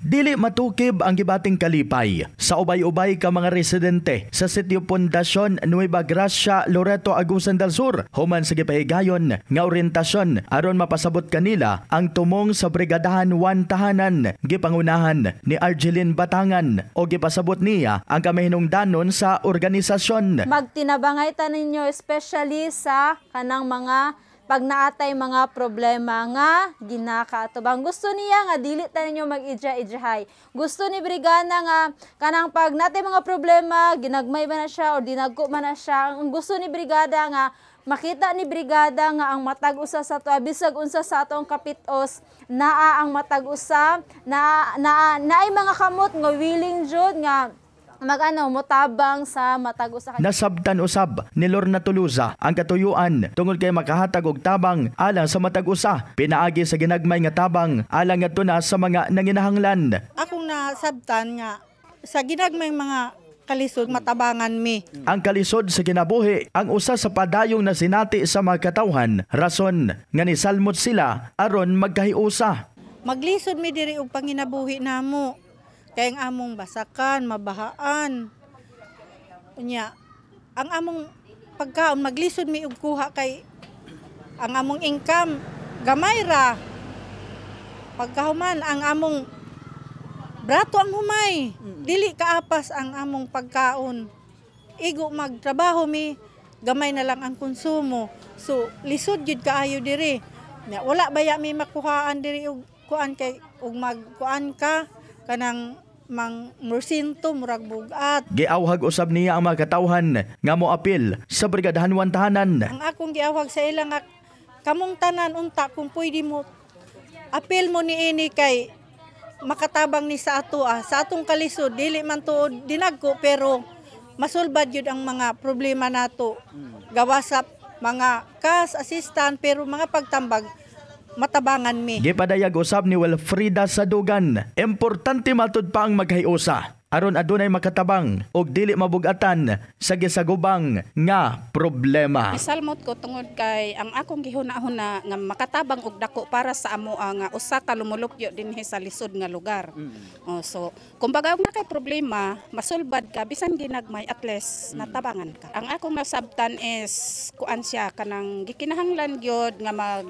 Dili matukib ang gibating kalipay sa ubay-ubay ka mga residente sa sitio Pundasyon Nueva Gracia, Loreto, Agusan del Sur human sa gipahigayon nga orientasyon aron mapasabot kanila ang tumong sa Brigadahan 1 Tahanan gipangunahan ni Argeline Batangan o gipasabot niya ang kamahinungdanon sa organisasyon. Magtinabangay ta ninyo especially sa kanang mga pag naatay mga problema nga ginakaatubang. Gusto niya nga dili ta ninyo mag-ija-ijahay. Gusto ni brigada nga kanang pag natay mga problema ginagmay ba na siya o dinagko man na siya. Ang gusto ni brigada nga makita ni brigada nga ang matag usa sa to bisag unsa sa atong kapitos naa ang matag usa naay mga kamot nga willing jud nga motabang sa matag usa. Nasabtan usab ni Lorna Tuluza ang katuyuan tungod kay makahatag og tabang alang sa matag usa pinaagi sa ginagmay nga tabang alang ngadto na sa mga nanginahanglan. Akong nasabtan nga sa ginagmay mga kalisod matabangan mi. Ang kalisod sa kinabuhi ang usa sa padayong na sinati sa mga katawhan rason nga nisalmot sila aron magkahiusa. Maglisod mi diri og panginabuhi namo. Kaya ang among basakan, mabahaan. Unya, ang among pagkaon, maglisod mi og kuha kay ang among income, gamay ra. Pagkahuman, ang among brato ang humay. Dili kaapas ang among pagkaon. Igo magtrabaho mi, gamay na lang ang konsumo. So, lisod yun kaayo diri. Wala baya mi makuhaan diri og kuan kay og magkuan ka kanang mang mursinto murag bugat. Giawhag usab niya ang mga katawhan nga moapil sa Brigadahan 1 Tahanan. Ang akong giawhag sa ila nga kamong tanan unta kung pwede mo apil mo niini kay makatabang ni sa ato sa atong kalisod dili man tuod dinagko pero masulbad yun ang mga problema nato. Gawa sa mga cash assistant pero mga pagtambag matabangan mi. Gipadayag usab ni Wilfrida Sadugan, importante matud pa ang maghiusa aron adunay makatabang og dili mabugatan sa gisagubang nga problema. Isalmot ko tungod kay ang akong gihuna-huna nga makatabang og dako para sa amo nga usa ka lumulukyo dinhi sa lisod nga lugar. So kumbaga og nakay problema masulbad ka bisan ginagmay at least natabangan ka. Ang akong nasabtan is kuan siya kanang gikinahanglan gyud nga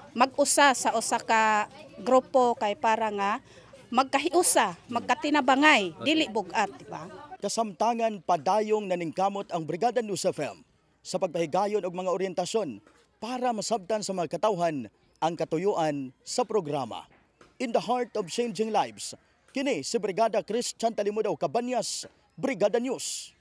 mag-usa sa usa ka grupo kay para nga magkahiusa, magkatinabangay, dili bugat, di ba? Kasamtangan padayong naningkamot ang Brigada News FM sa pagpahigayon og mga orientasyon para masabtan sa mga katawhan ang katuyuan sa programa. In the heart of changing lives, kini si Brigada Christian Talimudaw Cabanyas, Brigada News.